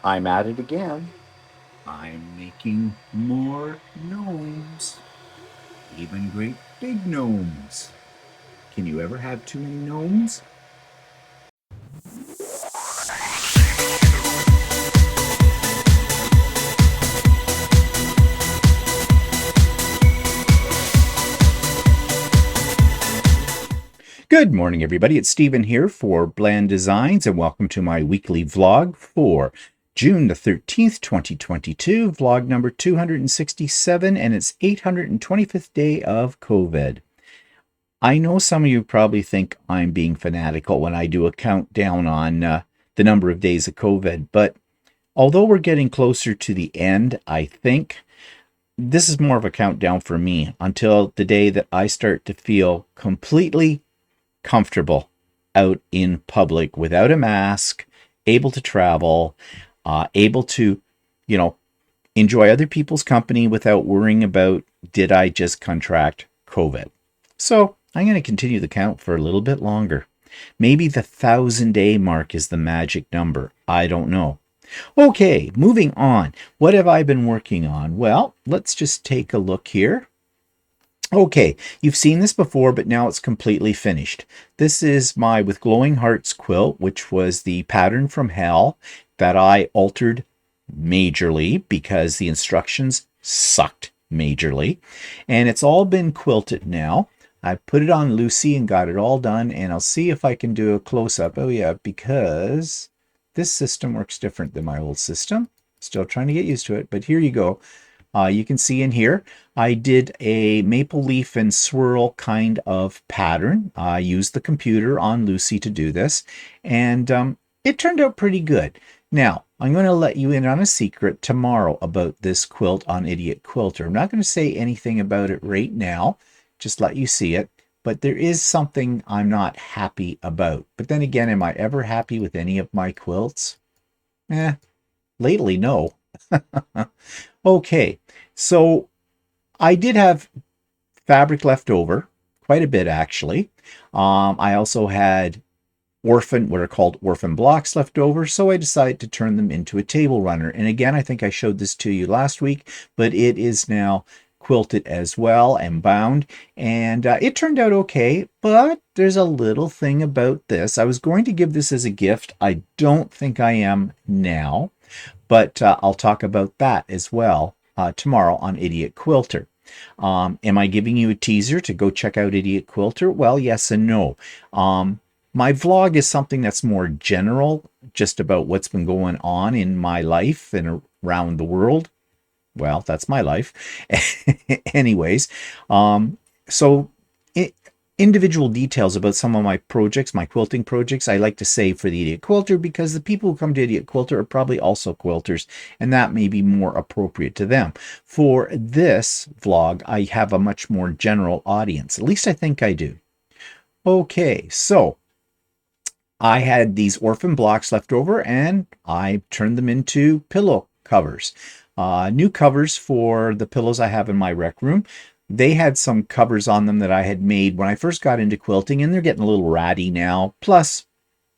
I'm at it again. I'm making more gnomes, even great big gnomes. Can you ever have too many gnomes? Good morning, everybody. It's Stephen here for Bland Designs, and welcome to my weekly vlog for June the 13th, 2022, vlog number 267, and it's 825th day of COVID. I know some of you probably think I'm being fanatical when I do a countdown on the number of days of COVID, but although we're getting closer to the end, I think this is more of a countdown for me until the day that I start to feel completely comfortable out in public without a mask, able to travel, able to, you know, enjoy other people's company without worrying about, did I just contract COVID? So I'm going to continue the count for a little bit longer. Maybe the 1,000-day mark is the magic number. I don't know. Okay, moving on. What have I been working on? Well, let's just take a look here. Okay, you've seen this before, but now it's completely finished. This is my With Glowing Hearts quilt, which was the pattern from hell that I altered majorly because the instructions sucked majorly. And it's all been quilted now. I put it on Lucy and got it all done, and I'll see if I can do a close-up. Oh yeah, because this system works different than my old system. Still trying to get used to it, but here you go. You can see in here, I did a maple leaf and swirl kind of pattern. I used the computer on Lucy to do this, and it turned out pretty good. Now, I'm going to let you in on a secret tomorrow about this quilt on Idiot Quilter. I'm not going to say anything about it right now, just let you see it. But there is something I'm not happy about. But then again, am I ever happy with any of my quilts? Lately, no. Okay, so I did have fabric left over, quite a bit actually. I also had what are called orphan blocks left over, so I decided to turn them into a table runner. And again, I think I showed this to you last week, but it is now quilted as well and bound, and it turned out okay, but there's a little thing about this. I was going to give this as a gift. I don't think I am now, but I'll talk about that as well tomorrow on Idiot Quilter. Am I giving you a teaser to go check out Idiot Quilter? Well, yes and no. My vlog is something that's more general, just about what's been going on in my life and around the world. Well, that's my life. Anyways, so individual details about some of my projects, my quilting projects, I like to save for the Idiot Quilter because the people who come to Idiot Quilter are probably also quilters, and that may be more appropriate to them. For this vlog, I have a much more general audience. At least I think I do. Okay, so I had these orphan blocks left over, and I turned them into pillow covers. New covers for the pillows I have in my rec room. They had some covers on them that I had made when I first got into quilting, and they're getting a little ratty now. Plus,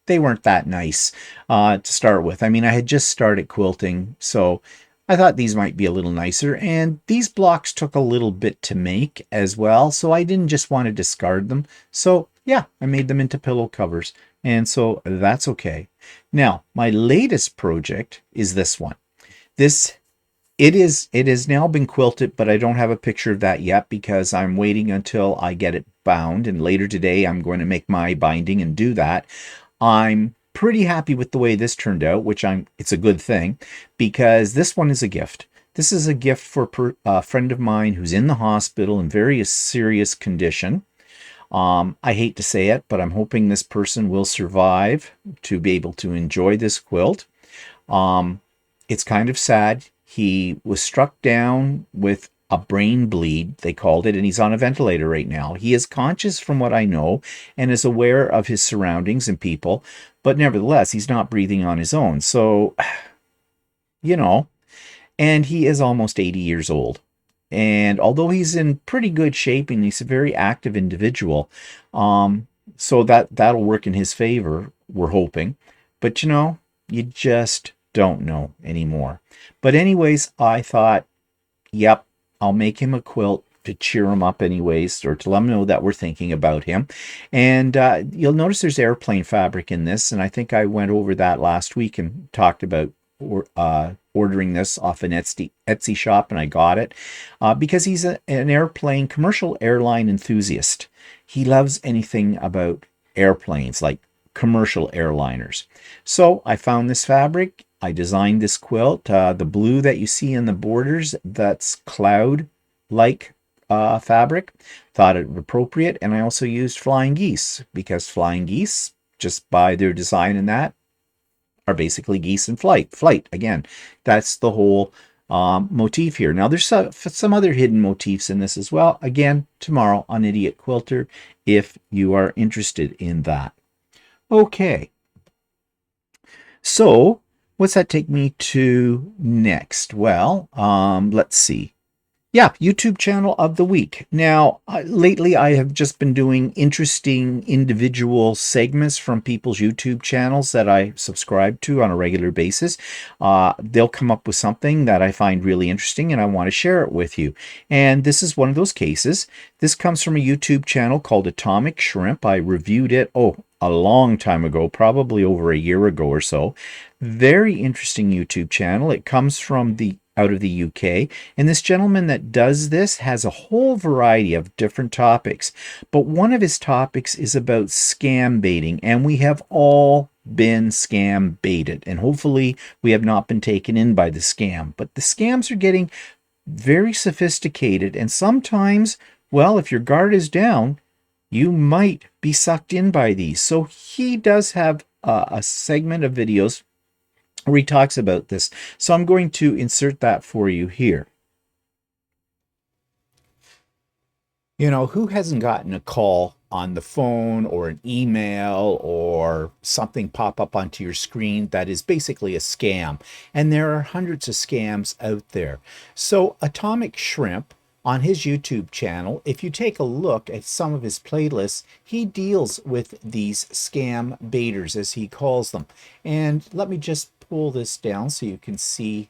they weren't that nice to start with. I mean, I had just started quilting, so I thought these might be a little nicer. And these blocks took a little bit to make as well, so I didn't just want to discard them. So yeah, I made them into pillow covers, and so that's okay. Now, my latest project is this one. It has now been quilted, but I don't have a picture of that yet because I'm waiting until I get it bound, and later today I'm going to make my binding and do that. I'm pretty happy with the way this turned out, it's a good thing because this one is a gift. This is a gift for a friend of mine who's in the hospital in very serious condition. I hate to say it, but I'm hoping this person will survive to be able to enjoy this quilt. It's kind of sad. He was struck down with a brain bleed, they called it, and he's on a ventilator right now. He is conscious from what I know and is aware of his surroundings and people, but nevertheless, he's not breathing on his own. So, you know, and he is almost 80 years old. And although he's in pretty good shape and he's a very active individual, so that'll work in his favor, we're hoping. But you know, you just don't know anymore. But anyways, I thought, yep, I'll make him a quilt to cheer him up anyways, or to let him know that we're thinking about him. And you'll notice there's airplane fabric in this, and I think I went over that last week and talked about ordering this off an Etsy shop, and I got it because he's an airplane, commercial airline enthusiast. He loves anything about airplanes, like commercial airliners. So I found this fabric. I designed this quilt. The blue that you see in the borders, that's cloud-like fabric. Thought it appropriate, and I also used flying geese because flying geese, just by their design and that, are basically geese in flight. Flight, again, that's the whole motif here. Now, there's some other hidden motifs in this as well. Again, tomorrow on Idiot Quilter, if you are interested in that. Okay. So, what's that take me to next? Well, let's see. Yeah, YouTube channel of the week. Now, lately I have just been doing interesting individual segments from people's YouTube channels that I subscribe to on a regular basis. They'll come up with something that I find really interesting and I want to share it with you. And this is one of those cases. This comes from a YouTube channel called Atomic Shrimp. I reviewed it, a long time ago, probably over a year ago or so. Very interesting YouTube channel. It comes from out of the UK, and this gentleman that does this has a whole variety of different topics, but one of his topics is about scam baiting, and we have all been scam baited, and hopefully we have not been taken in by the scam, but the scams are getting very sophisticated, and sometimes, well, if your guard is down, you might be sucked in by these. So he does have a segment of videos where he talks about this. So I'm going to insert that for you here. You know, who hasn't gotten a call on the phone or an email or something pop up onto your screen that is basically a scam? And there are hundreds of scams out there. So Atomic Shrimp, on his YouTube channel, if you take a look at some of his playlists, he deals with these scam baiters, as he calls them. And let me just pull this down so you can see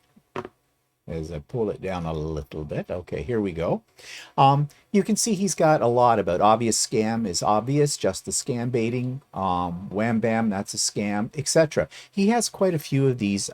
as I pull it down a little bit. Okay, here we go. You can see he's got a lot about obvious scam is obvious, just the scam baiting, wham bam, that's a scam, etc. He has quite a few of these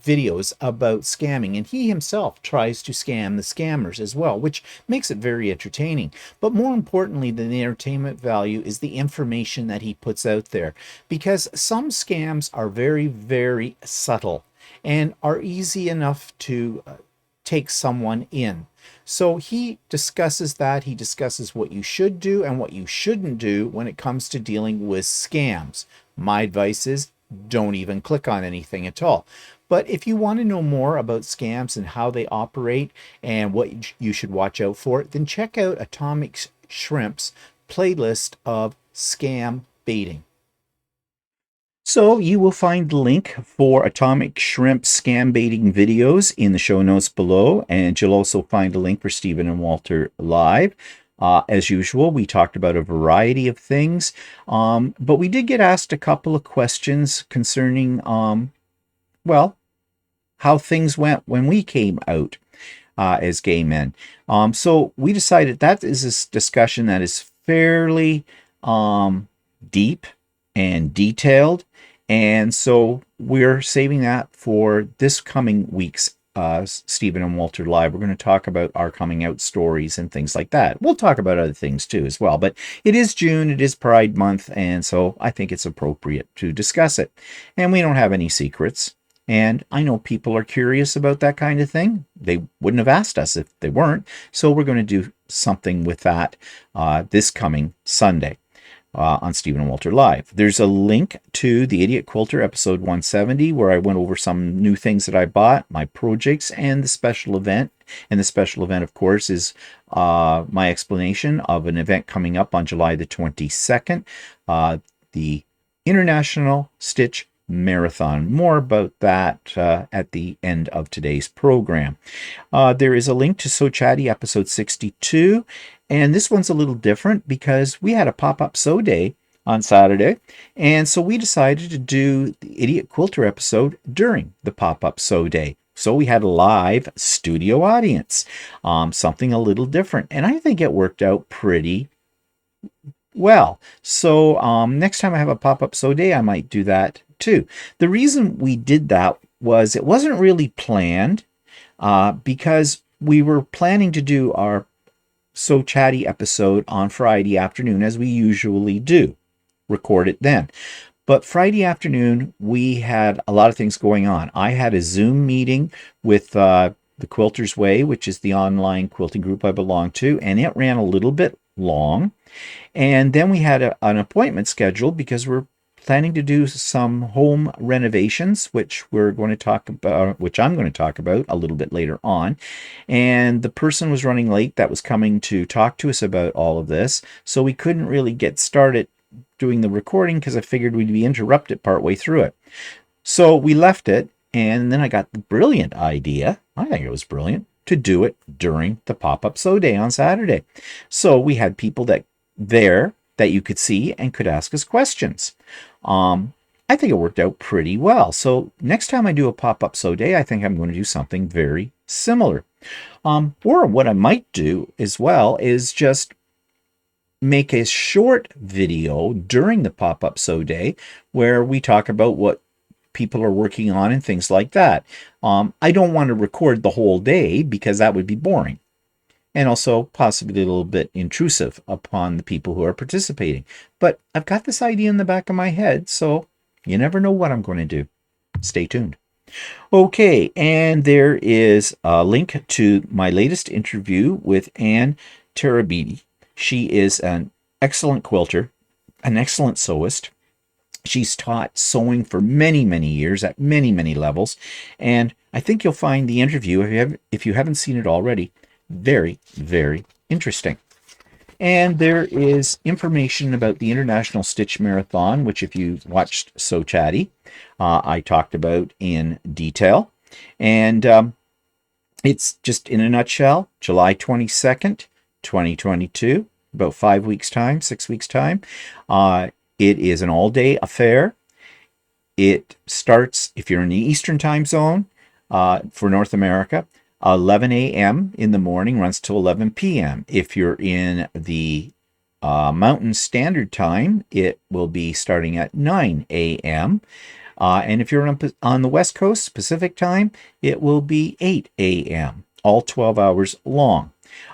videos about scamming, and he himself tries to scam the scammers as well, which makes it very entertaining. But more importantly than the entertainment value is the information that he puts out there, because some scams are very, very subtle and are easy enough to take someone in. So he discusses that. He discusses what you should do and what you shouldn't do when it comes to dealing with scams. My advice is don't even click on anything at all. But if you want to know more about scams and how they operate and what you should watch out for, then check out Atomic Shrimp's playlist of scam baiting. So you will find the link for Atomic Shrimp scam baiting videos in the show notes below, and you'll also find a link for Stephen and Walter Live. As usual, we talked about a variety of things, but we did get asked a couple of questions concerning well, how things went when we came out as gay men. So we decided that is a discussion that is fairly deep and detailed. And so we're saving that for this coming week's Stephen and Walter Live. We're going to talk about our coming out stories and things like that. We'll talk about other things too as well, but it is June, it is Pride Month, and so I think it's appropriate to discuss it. And we don't have any secrets. And I know people are curious about that kind of thing. They wouldn't have asked us if they weren't. So we're going to do something with that this coming Sunday on Stephen and Walter Live. There's a link to the Idiot Quilter episode 170 where I went over some new things that I bought, my projects, and the special event. And the special event, of course, is my explanation of an event coming up on July the 22nd, the International Stitch Marathon. More about that at the end of today's program. There is a link to So Chatty episode 62, and this one's a little different because we had a pop-up sew day on Saturday. And so we decided to do the Idiot Quilter episode during the pop-up sew day. So we had a live studio audience, something a little different. And I think it worked out pretty well. So next time I have a pop-up sew day, I might do that too. The reason we did that was it wasn't really planned because we were planning to do our So Chatty episode on Friday afternoon, as we usually do, record it then. But Friday afternoon, we had a lot of things going on. I had a Zoom meeting with the Quilter's Way, which is the online quilting group I belong to, and it ran a little bit long. And then we had an appointment scheduled because we're planning to do some home renovations, which we're going to talk about, which I'm going to talk about a little bit later on. And the person was running late that was coming to talk to us about all of this, so we couldn't really get started doing the recording because I figured we'd be interrupted partway through it. So we left it, and then I got the brilliant idea, I think it was brilliant, to do it during the pop-up sew day on Saturday. So we had people that you could see and could ask us questions. I think it worked out pretty well. So next time I do a pop-up sew day, I think I'm going to do something very similar. Or what I might do as well is just make a short video during the pop-up sew day where we talk about what people are working on and things like that. I don't want to record the whole day because that would be boring and also possibly a little bit intrusive upon the people who are participating. But I've got this idea in the back of my head, so you never know what I'm going to do. Stay tuned. Okay, and there is a link to my latest interview with Anne Tarabini. She is an excellent quilter, an excellent sewist. She's taught sewing for many, many years at many, many levels. And I think you'll find the interview, if you haven't seen it already, very, very interesting. And there is information about the International Stitch Marathon, which if you watched So Chatty, I talked about in detail. And it's just in a nutshell, July 22nd, 2022, about 5 weeks' time, 6 weeks' time. It is an all-day affair. It starts, if you're in the Eastern time zone, for North America, 11 a.m. in the morning, runs till 11 p.m. If you're in the Mountain Standard Time, it will be starting at 9 a.m. And if you're on the West Coast, Pacific Time, it will be 8 a.m., all 12 hours long.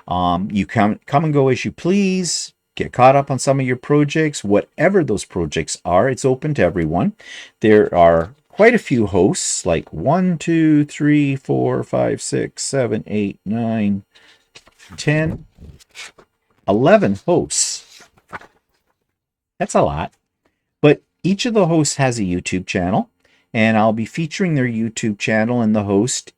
You come and go as you please. Get caught up on some of your projects, whatever those projects are. It's open to everyone. There are quite a few hosts, like 1, 2, 3, 4, 5, 6, 7, 8, 9, 10, 11 hosts. That's a lot. But each of the hosts has a YouTube channel, and I'll be featuring their YouTube channel and the host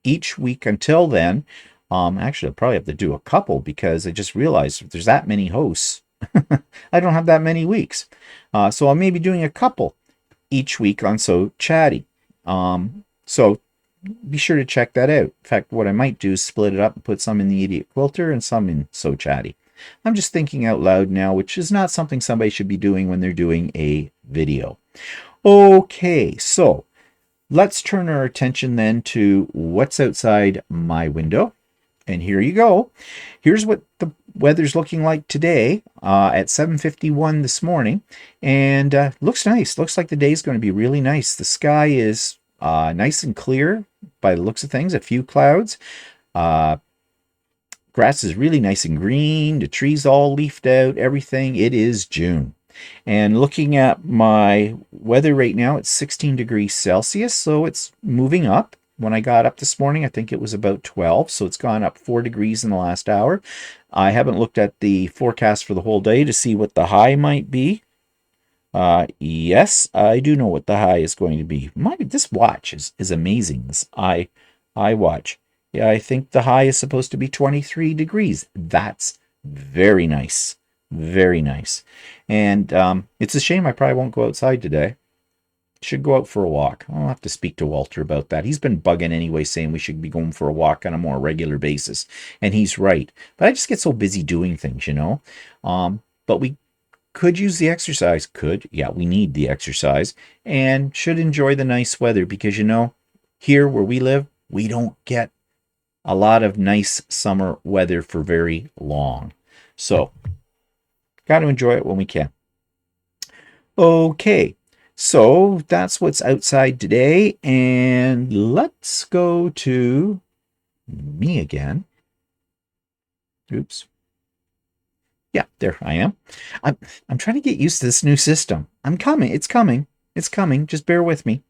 each week until then. Actually, I'll probably have to do a couple because I just realized if there's that many hosts, I don't have that many weeks. So I may be doing a couple each week on So Chatty. So be sure to check that out. In fact, what I might do is split it up and put some in the Idiot Quilter and some in So Chatty. I'm just thinking out loud now, which is not something somebody should be doing when they're doing a video. Okay, so let's turn our attention then to what's outside my window. And here you go. Here's what the weather's looking like today at 7:51 this morning. And looks nice. Looks like the day's going to be really nice. The sky is nice and clear by the looks of things. A few clouds. Grass is really nice and green. The trees all leafed out. Everything. It is June. And looking at my weather right now, it's 16 degrees Celsius. So it's moving up. When I got up this morning, I think it was about 12, so it's gone up 4 degrees in the last hour. I haven't looked at the forecast for the whole day to see what the high might be. Yes, I do know what the high is going to be. This watch is amazing, this iWatch. Yeah, I think the high is supposed to be 23 degrees. That's very nice. Very nice. And it's a shame I probably won't go outside today. Should go out for a walk. I'll have to speak to Walter about that. He's been bugging anyway, saying we should be going for a walk on a more regular basis. And he's right. But I just get so busy doing things, you know. But we could use the exercise. Could, yeah, we need the exercise and should enjoy the nice weather because, here where we live, we don't get a lot of nice summer weather for very long. So, got to enjoy it when we can. Okay, so that's what's outside today. And let's go to me again. Oops. Yeah, there I am. I'm trying to get used to this new system. I'm coming. It's coming. It's coming. Just bear with me.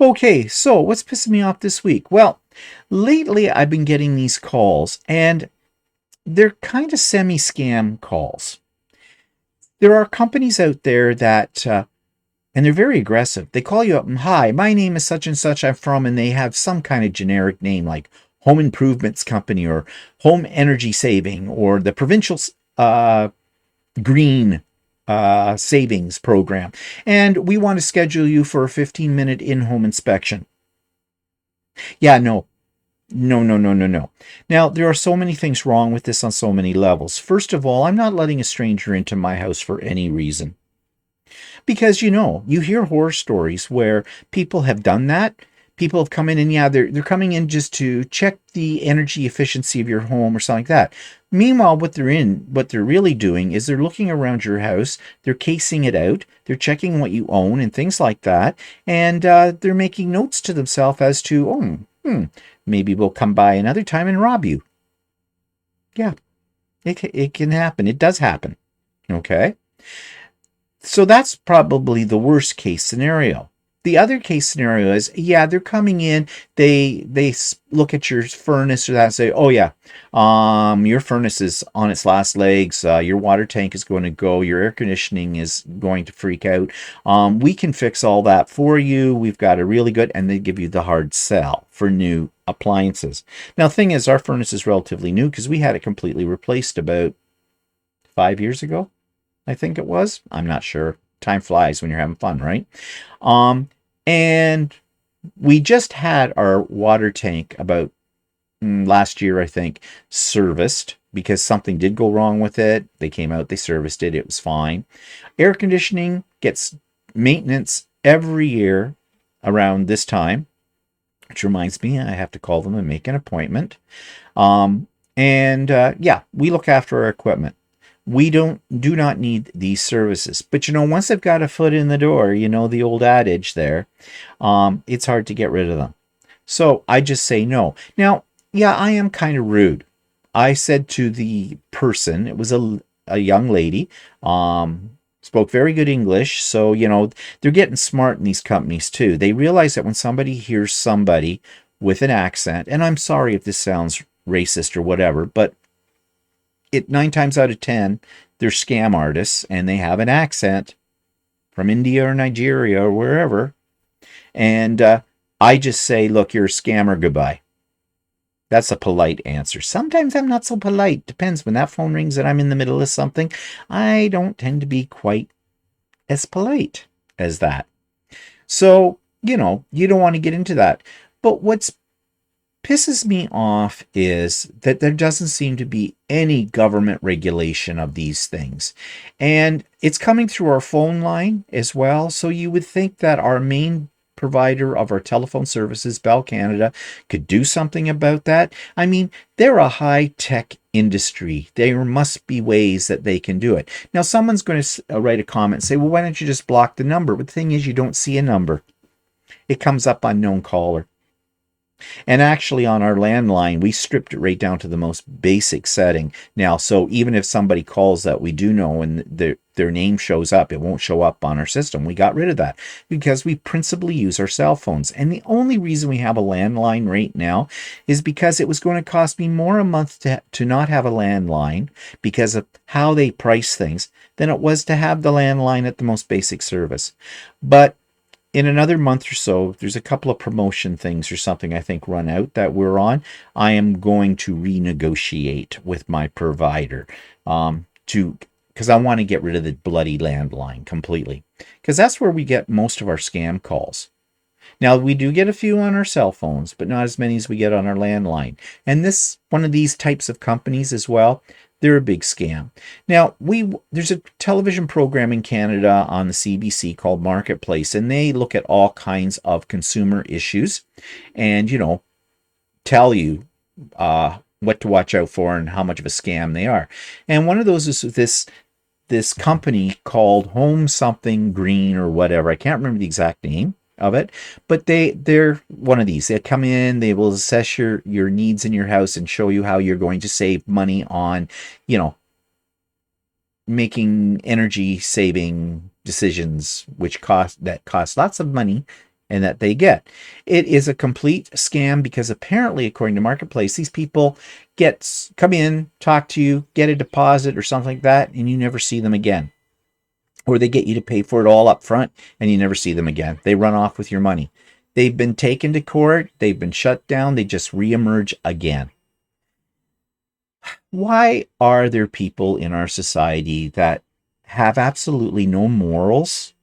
Okay, so what's pissing me off this week? Well, lately I've been getting these calls, and they're kind of semi-scam calls. There are companies out there that, and they're very aggressive. They call you up and, hi, my name is such and such, I'm from, and they have some kind of generic name like Home Improvements Company or Home Energy Saving or the Provincial Green Savings Program. And we want to schedule you for a 15-minute in-home inspection. Yeah, no. No. Now, there are so many things wrong with this on so many levels. First of all, I'm not letting a stranger into my house for any reason. Because, you hear horror stories where people have done that. People have come in and, yeah, they're coming in just to check the energy efficiency of your home or something like that. Meanwhile, what they're really doing is they're looking around your house, they're casing it out, they're checking what you own and things like that, and they're making notes to themselves as to, maybe we'll come by another time and rob you. Yeah, it can happen. It does happen. Okay? So that's probably the worst case scenario. The other case scenario is, yeah, they're coming in, they look at your furnace or that and say, oh yeah, your furnace is on its last legs, your water tank is going to go, your air conditioning is going to freak out. We can fix all that for you. We've got a really good, and they give you the hard sell for new appliances. Now, the thing is, our furnace is relatively new because we had it completely replaced about 5 years ago, I think it was. I'm not sure. Time flies when you're having fun, right? And we just had our water tank about last year, I think, serviced because something did go wrong with it. They came out, they serviced it, it was fine. Air conditioning gets maintenance every year around this time, which reminds me, I have to call them and make an appointment. Yeah, we look after our equipment. We do not need these services. But once they've got a foot in the door, the old adage there, it's hard to get rid of them. So I just say no. Now, yeah, I am kind of rude. I said to the person, it was a young lady, spoke very good English. So, they're getting smart in these companies too. They realize that when somebody hears somebody with an accent, and I'm sorry if this sounds racist or whatever, but 9 times out of 10, they're scam artists and they have an accent from India or Nigeria or wherever. And I just say, look, you're a scammer, goodbye. That's a polite answer. Sometimes I'm not so polite. Depends. When that phone rings and I'm in the middle of something, I don't tend to be quite as polite as that. So, you don't want to get into that. But what's pisses me off is that there doesn't seem to be any government regulation of these things. And it's coming through our phone line as well. So you would think that our main provider of our telephone services, Bell Canada, could do something about that. I mean, they're a high-tech industry. There must be ways that they can do it. Now, someone's going to write a comment and say, well, why don't you just block the number? But the thing is, you don't see a number. It comes up unknown caller. And actually on our landline, we stripped it right down to the most basic setting. Now, so even if somebody calls that we do know and their name shows up, it won't show up on our system. We got rid of that because we principally use our cell phones. And the only reason we have a landline right now is because it was going to cost me more a month to not have a landline because of how they price things than it was to have the landline at the most basic service. But in another month or so, there's a couple of promotion things or something I think run out that we're on. I am going to renegotiate with my provider because I want to get rid of the bloody landline completely because that's where we get most of our scam calls. Now, we do get a few on our cell phones, but not as many as we get on our landline. And this one of these types of companies as well, they're a big scam. Now, there's a television program in Canada on the CBC called Marketplace, and they look at all kinds of consumer issues and, tell you what to watch out for and how much of a scam they are. And one of those is this company called Home Something Green or whatever. I can't remember the exact name of it, but they're one of these. They come in, they will assess your needs in your house and show you how you're going to save money on, making energy saving decisions which cost lots of money and that they get. It is a complete scam because apparently, according to Marketplace, these people come in, talk to you, get a deposit or something like that, and you never see them again. Or they get you to pay for it all up front and you never see them again. They run off with your money. They've been taken to court, they've been shut down, they just reemerge again. Why are there people in our society that have absolutely no morals?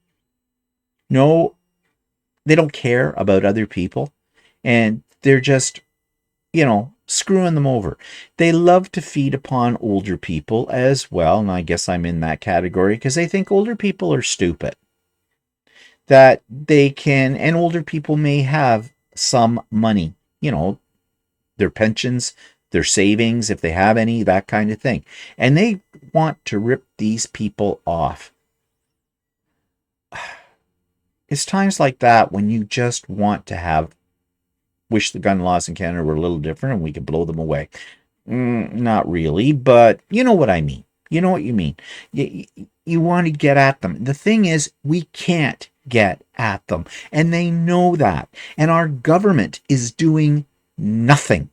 No, they don't care about other people, and they're just, screwing them over. They love to feed upon older people as well, and I guess I'm in that category because they think older people are stupid. That they can, and older people may have some money, their pensions, their savings, if they have any, that kind of thing. And they want to rip these people off. It's times like that when you just want to wish the gun laws in Canada were a little different and we could blow them away. Not really, but you know what I mean. You know what you mean. You want to get at them. The thing is, we can't get at them. And they know that. And our government is doing nothing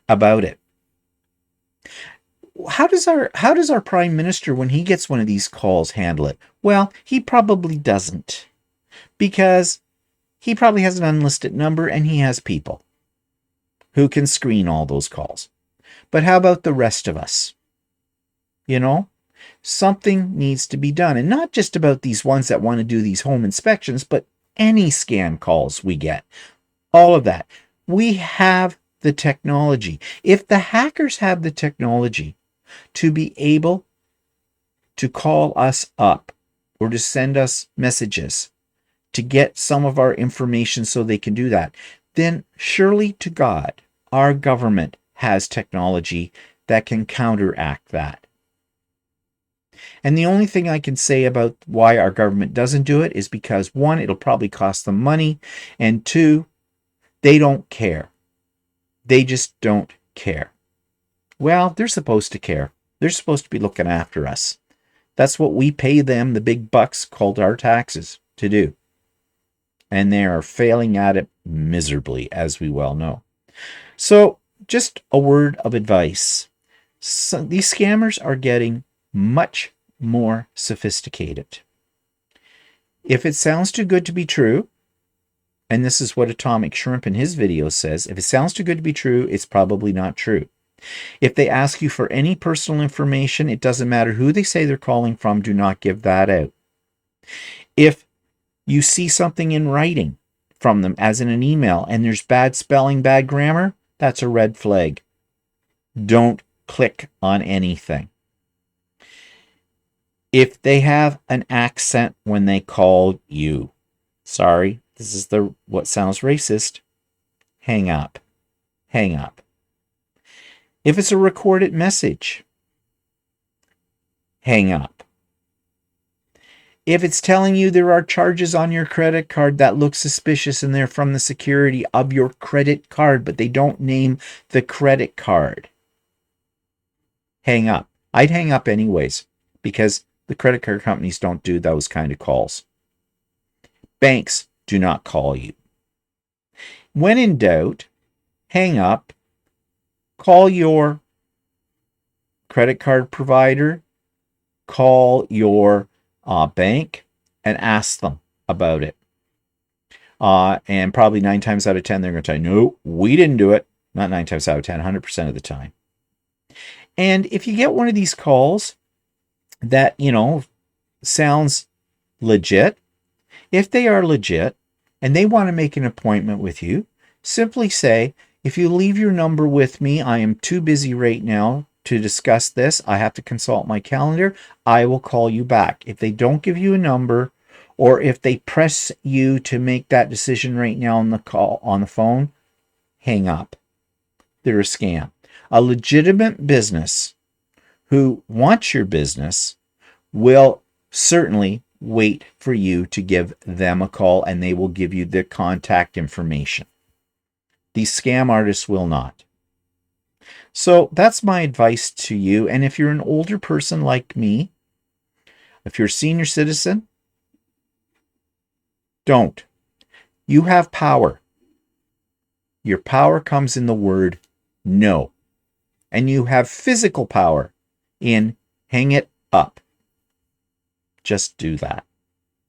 about it. How does our prime minister, when he gets one of these calls, handle it? Well, he probably doesn't, because he probably has an unlisted number and he has people who can screen all those calls. But how about the rest of us? Something needs to be done, and not just about these ones that want to do these home inspections, but any scam calls we get, all of that. We have the technology. If the hackers have the technology to be able to call us up or to send us messages to get some of our information so they can do that, then surely to God, our government has technology that can counteract that. And the only thing I can say about why our government doesn't do it is because, one, it'll probably cost them money, and two, they don't care. They just don't care. Well, they're supposed to care. They're supposed to be looking after us. That's what we pay them the big bucks called our taxes to do. And they are failing at it miserably, as we well know. So, just a word of advice. These scammers are getting much more sophisticated. If it sounds too good to be true, and this is what Atomic Shrimp in his video says, if it sounds too good to be true, it's probably not true. If they ask you for any personal information, it doesn't matter who they say they're calling from, do not give that out. If you see something in writing from them, as in an email, and there's bad spelling, bad grammar, that's a red flag. Don't click on anything. If they have an accent when they call you, sorry, this is what sounds racist, hang up. Hang up. If it's a recorded message, hang up. If it's telling you there are charges on your credit card that look suspicious and they're from the security of your credit card, but they don't name the credit card, hang up. I'd hang up anyways, because the credit card companies don't do those kind of calls. Banks do not call you. When in doubt, hang up, call your credit card provider, call your bank, and ask them about it. And probably 9 times out of 10, they're going to tell you, no, we didn't do it. Not 9 times out of 10, 100% of the time. And if you get one of these calls that, sounds legit, If they are legit and they want to make an appointment with you, simply say, if you leave your number with me, I am too busy right now to discuss this. I have to consult my calendar. I will call you back. If they don't give you a number, or if they press you to make that decision right now on the phone, hang up. They're a scam. A legitimate business who wants your business will certainly wait for you to give them a call, and they will give you the contact information. These scam artists will not. So that's my advice to you. And if you're an older person like me, if you're a senior citizen, don't. You have power. Your power comes in the word no. And you have physical power in hang it up. Just do that.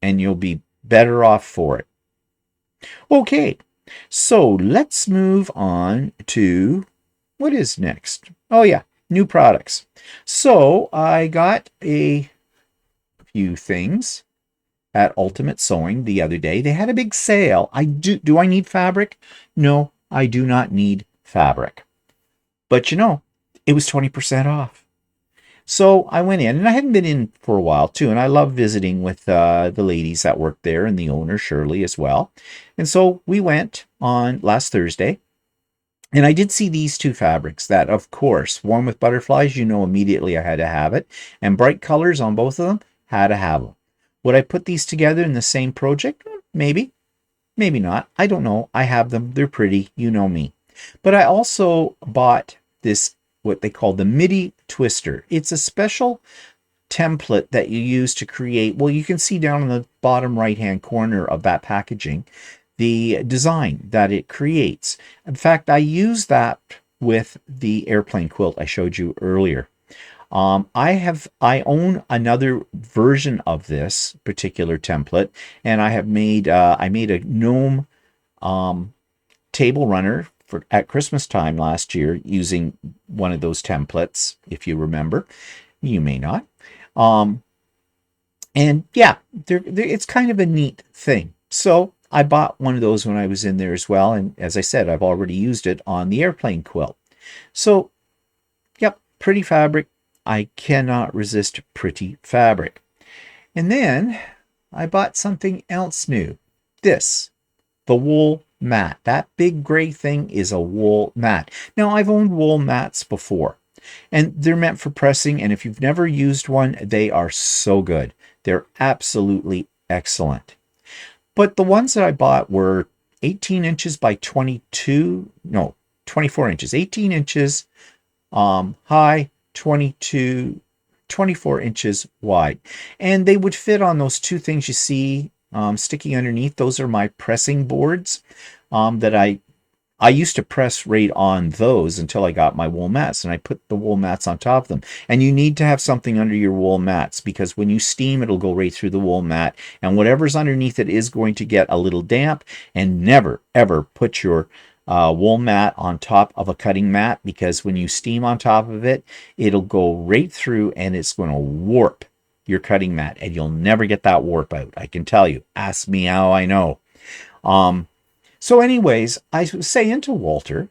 And you'll be better off for it. Okay, so let's move on to what is next. Oh yeah, new products. So I got a few things at Ultimate Sewing the other day. They had a big sale. Do I need fabric? No, I do not need fabric. But you know, it was 20% off. So I went in, and I hadn't been in for a while too, and I love visiting with the ladies that work there and the owner, Shirley, as well. And so we went on last Thursday, and I did see these two fabrics that, of course, one with butterflies, you know immediately I had to have it, and bright colors on both of them, had to have them. Would I put these together in the same project? Maybe. Maybe not. I don't know. I have them. They're pretty. You know me. But I also bought this, what they call the MIDI twister. It's a special template that you use to create, well, you can see down in the bottom right hand corner of that packaging the design that it creates. In fact, I use that with the airplane quilt I showed you earlier. I own another version of this particular template, and I made a gnome table runner at Christmas time last year using one of those templates, if you remember. You may not. And yeah, it's kind of a neat thing. So I bought one of those when I was in there as well. And as I said, I've already used it on the airplane quilt. So, yep, pretty fabric. I cannot resist pretty fabric. And then I bought something else new. The wool mat. That big gray thing is a wool mat. Now, I've owned wool mats before, and they're meant for pressing. And if you've never used one, they are so good. They're absolutely excellent. But the ones that I bought were 18 inches by 24 inches. 18 inches high, 24 inches wide. And they would fit on those two things you see sticking underneath. Those are my pressing boards that I used to press right on those until I got my wool mats, and I put the wool mats on top of them. And you need to have something under your wool mats, because when you steam, it'll go right through the wool mat, and whatever's underneath it is going to get a little damp. And never, ever put your wool mat on top of a cutting mat, because when you steam on top of it, it'll go right through and it's going to warp your cutting mat, and you'll never get that warp out. I can tell you. Ask me how I know. So anyways, I was saying to Walter,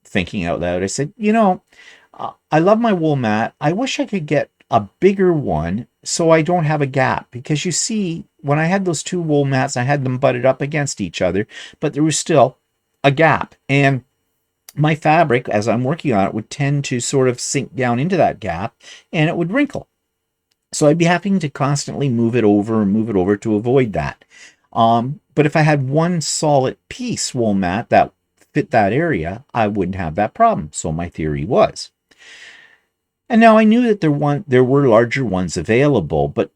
thinking out loud, I said, I love my wool mat. I wish I could get a bigger one so I don't have a gap. Because you see, when I had those two wool mats, I had them butted up against each other, but there was still a gap. And my fabric, as I'm working on it, would tend to sort of sink down into that gap, and it would wrinkle. So I'd be having to constantly move it over to avoid that. But if I had one solid piece wool mat that fit that area, I wouldn't have that problem. So my theory was. And now I knew that there were larger ones available, but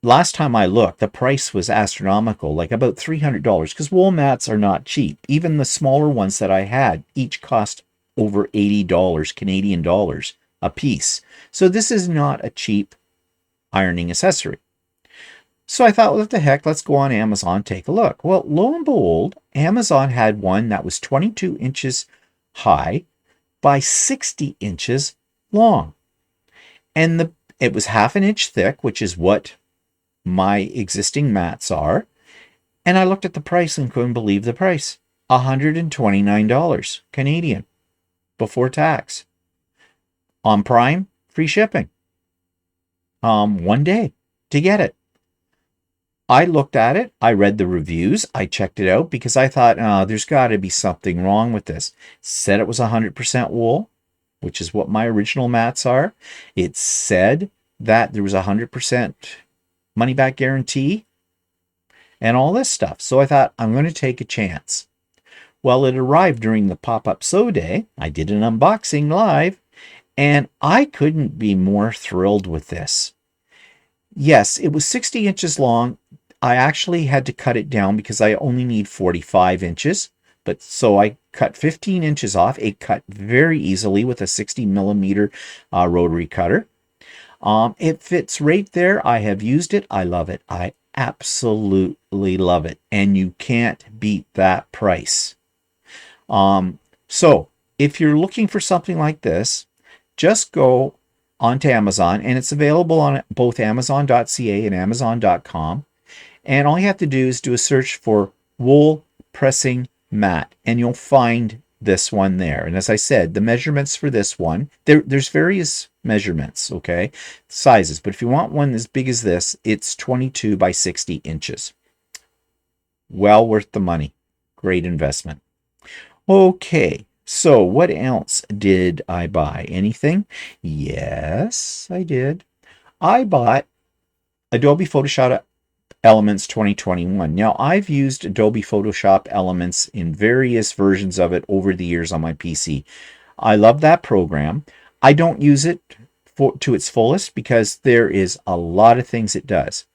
last time I looked, the price was astronomical, like about $300, because wool mats are not cheap. Even the smaller ones that I had each cost over $80 Canadian dollars a piece. So this is not a cheap ironing accessory. So I thought, what the heck, let's go on Amazon, take a look. Well, lo and behold, Amazon had one that was 22 inches high by 60 inches long. And it was half an inch thick, which is what my existing mats are. And I looked at the price and couldn't believe the price. $129 Canadian before tax. On Prime, free shipping. 1 day to get it. I looked at it, I read the reviews, I checked it out because I thought, oh, there's got to be something wrong with this. It said it was 100% wool, which is what my original mats are. It said that there was 100% money back guarantee and all this stuff. So I thought, I'm going to take a chance. Well, it arrived during the pop-up sew day. I did an unboxing live, and I couldn't be more thrilled with this. Yes, it was 60 inches long. I actually had to cut it down because I only need 45 inches. But so I cut 15 inches off. It cut very easily with a 60 millimeter rotary cutter. It fits right there. I have used it. I love it. I absolutely love it. And you can't beat that price. So if you're looking for something like this, just go onto Amazon, and it's available on both Amazon.ca and Amazon.com. And all you have to do is do a search for wool pressing mat, and you'll find this one there. And as I said, the measurements for this one, there's various measurements, okay, sizes. But if you want one as big as this, it's 22 by 60 inches. Well worth the money. Great investment. Okay, so what else did I buy? Anything? Yes, I did. I bought Adobe Photoshop Elements 2021. Now, I've used Adobe Photoshop Elements in various versions of it over the years on my PC. I love that program. I don't use it to its fullest because there is a lot of things it does.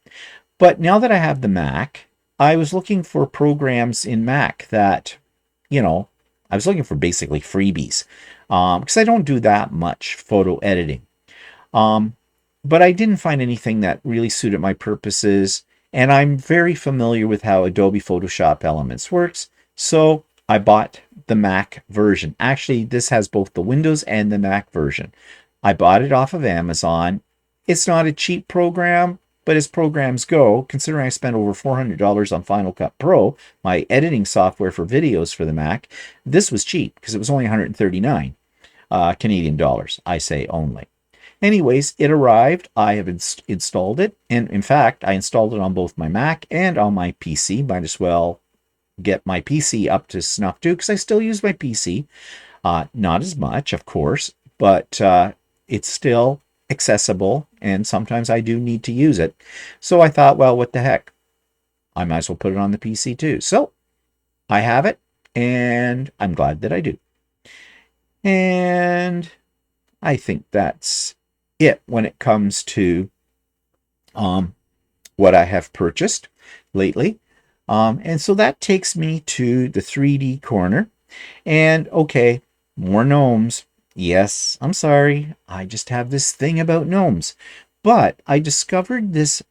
But now that I have the Mac, I was looking for programs in Mac that, I was looking for basically freebies because I don't do that much photo editing. But I didn't find anything that really suited my purposes, and I'm very familiar with how Adobe Photoshop Elements works, so I bought the Mac version. Actually, this has both the Windows and the Mac version. I bought it off of Amazon. It's not a cheap program, but as programs go, considering I spent over $400 on Final Cut Pro, my editing software for videos for the Mac, this was cheap because it was only 139 Canadian dollars, I say only. Anyways, it arrived. I have installed it. And in fact, I installed it on both my Mac and on my PC. Might as well get my PC up to snuff too, because I still use my PC. Not as much, of course, but it's still accessible, and sometimes I do need to use it. So I thought, well, what the heck? I might as well put it on the PC too. So I have it, and I'm glad that I do. And I think that's it when it comes to what I have purchased lately. And so that takes me to the 3D corner. And okay, more gnomes. Yes, I'm sorry. I just have this thing about gnomes. But I discovered this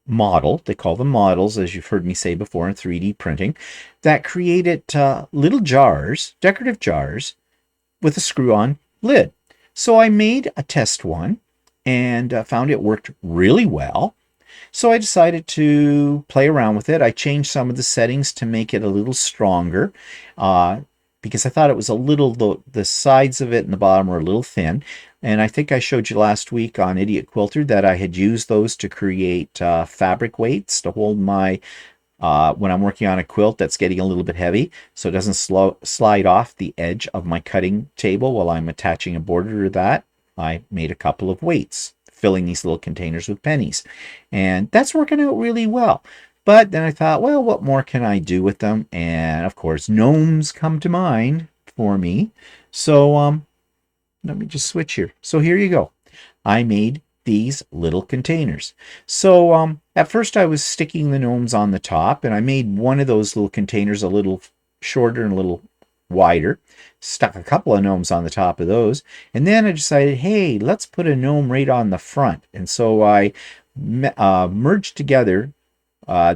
model, they call them models, as you've heard me say before in 3D printing, that created little jars, decorative jars, with a screw-on lid. So I made a test one and found it worked really well. So I decided to play around with it. I changed some of the settings to make it a little stronger because I thought it was a little, the sides of it and the bottom were a little thin. And I think I showed you last week on Idiot Quilter that I had used those to create fabric weights to hold my, when I'm working on a quilt that's getting a little bit heavy, so it doesn't slide off the edge of my cutting table while I'm attaching a border to that. I made a couple of weights, filling these little containers with pennies. And that's working out really well. But then I thought, well, what more can I do with them? And of course, gnomes come to mind for me. So let me just switch here. So here you go. I made these little containers. So at first I was sticking the gnomes on the top, and I made one of those little containers a little shorter and a little wider. Stuck a couple of gnomes on the top of those. And then I decided, hey, let's put a gnome right on the front. And so I merged together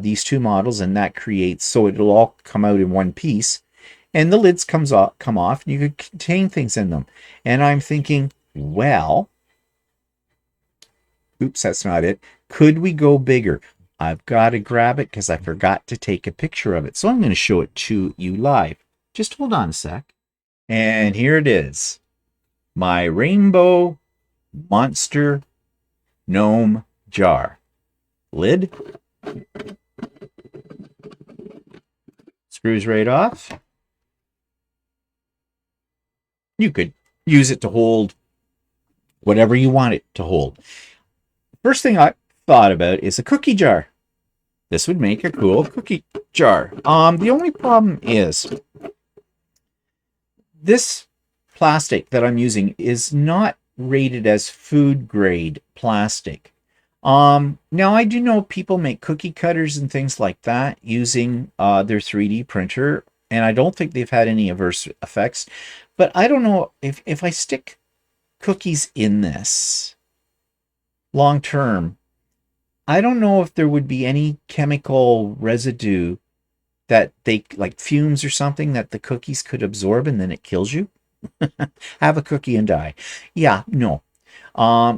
these two models, and that creates, so it'll all come out in one piece. And the lids come off, and you could contain things in them. And I'm thinking, well, oops, that's not it. Could we go bigger? I've got to grab it because I forgot to take a picture of it. So I'm going to show it to you live. Just hold on a sec. And here it is. My rainbow monster gnome jar. Lid. Screws right off. You could use it to hold whatever you want it to hold. First thing I thought about is a cookie jar. This would make a cool cookie jar. The only problem is this plastic that I'm using is not rated as food grade plastic. Now I do know people make cookie cutters and things like that using their 3D printer, and I don't think they've had any adverse effects. But I don't know if I stick cookies in this long term, I don't know if there would be any chemical residue that they, like fumes or something, that the cookies could absorb and then it kills you. Have a cookie and die. Yeah, no.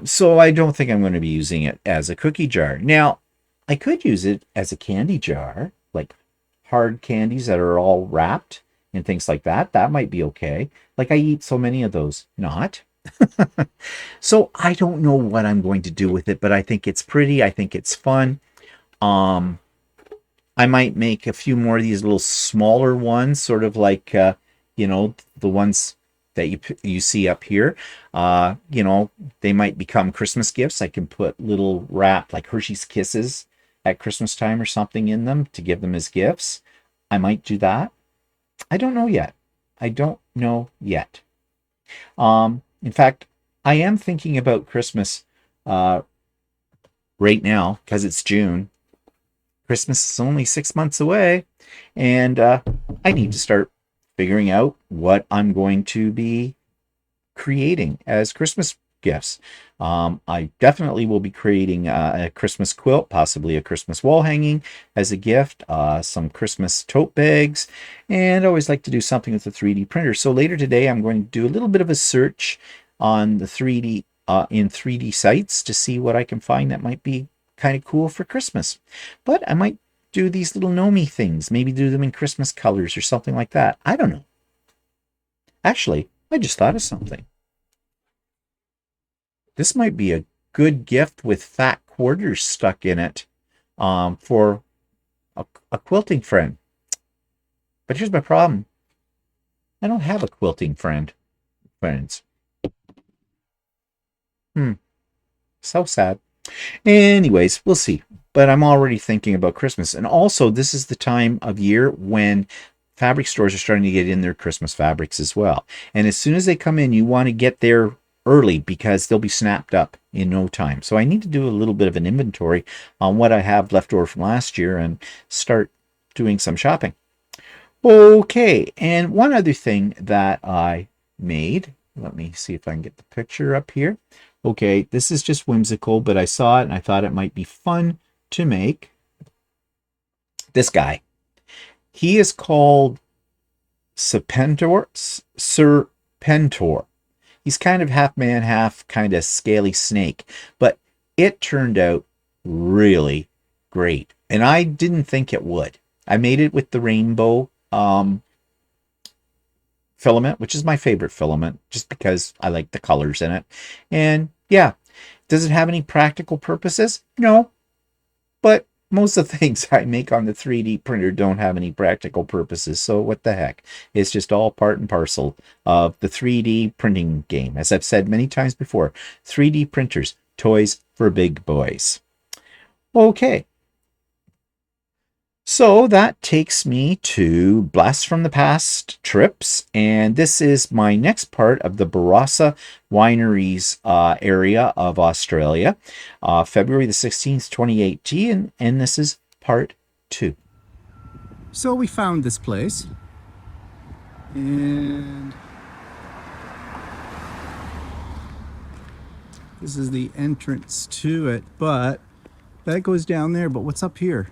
So I don't think I'm going to be using it as a cookie jar. Now, I could use it as a candy jar, like hard candies that are all wrapped and things like that. That might be okay. Like I eat so many of those. Not. So I don't know what I'm going to do with it, but I think it's pretty. I think it's fun. I might make a few more of these little smaller ones, sort of like, the ones that you see up here. They might become Christmas gifts. I can put little wrap, like Hershey's Kisses at Christmas time or something in them to give them as gifts. I might do that. I don't know yet. In fact, I am thinking about Christmas right now because it's June. Christmas is only 6 months away, and I need to start figuring out what I'm going to be creating as Christmas gifts. I definitely will be creating a Christmas quilt, possibly a Christmas wall hanging as a gift, some Christmas tote bags, and I always like to do something with the 3D printer. So later today, I'm going to do a little bit of a search on the 3D in 3D sites to see what I can find that might be kind of cool for Christmas. But I might do these little gnome things, maybe do them in Christmas colors or something like that. I don't know. Actually, I just thought of something. This might be a good gift with fat quarters stuck in it for a quilting friend. But here's my problem. I don't have a quilting friends. So sad. Anyways, we'll see. But I'm already thinking about Christmas. And also, this is the time of year when fabric stores are starting to get in their Christmas fabrics as well. And as soon as they come in, you want to get there early because they'll be snapped up in no time. So I need to do a little bit of an inventory on what I have left over from last year and start doing some shopping. Okay, and one other thing that I made, let me see if I can get the picture up here. Okay, this is just whimsical, but I saw it and I thought it might be fun to make. This guy. He is called Serpentor. He's kind of half man, half kind of scaly snake, but it turned out really great. And I didn't think it would. I made it with the rainbow filament, which is my favorite filament, just because I like the colors in it. And yeah, does it have any practical purposes? No, but most of the things I make on the 3D printer don't have any practical purposes, so what the heck? It's just all part and parcel of the 3D printing game. As I've said many times before, 3D printers, toys for big boys. Okay. So that takes me to Blast from the Past trips, and this is my next part of the Barossa Wineries area of Australia, February the 16th, 2018, and this is part 2. So we found this place, and this is the entrance to it, but that goes down there, but what's up here?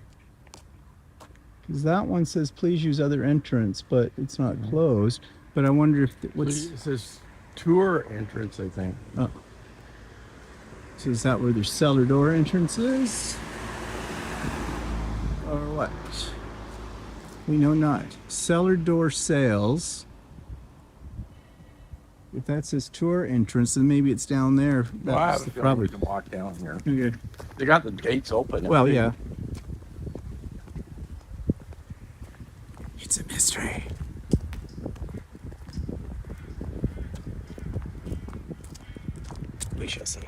Because that one says please use other entrance, but it's not closed. But I wonder if it says tour entrance, I think. Oh. So is that where their cellar door entrance is? or what? We know not. Cellar Door Sales. If that says tour entrance, then maybe it's down there. Well, I That's have a the feeling we can walk down here. Okay. They got the gates open. Well, yeah. It's a mystery. We shall see.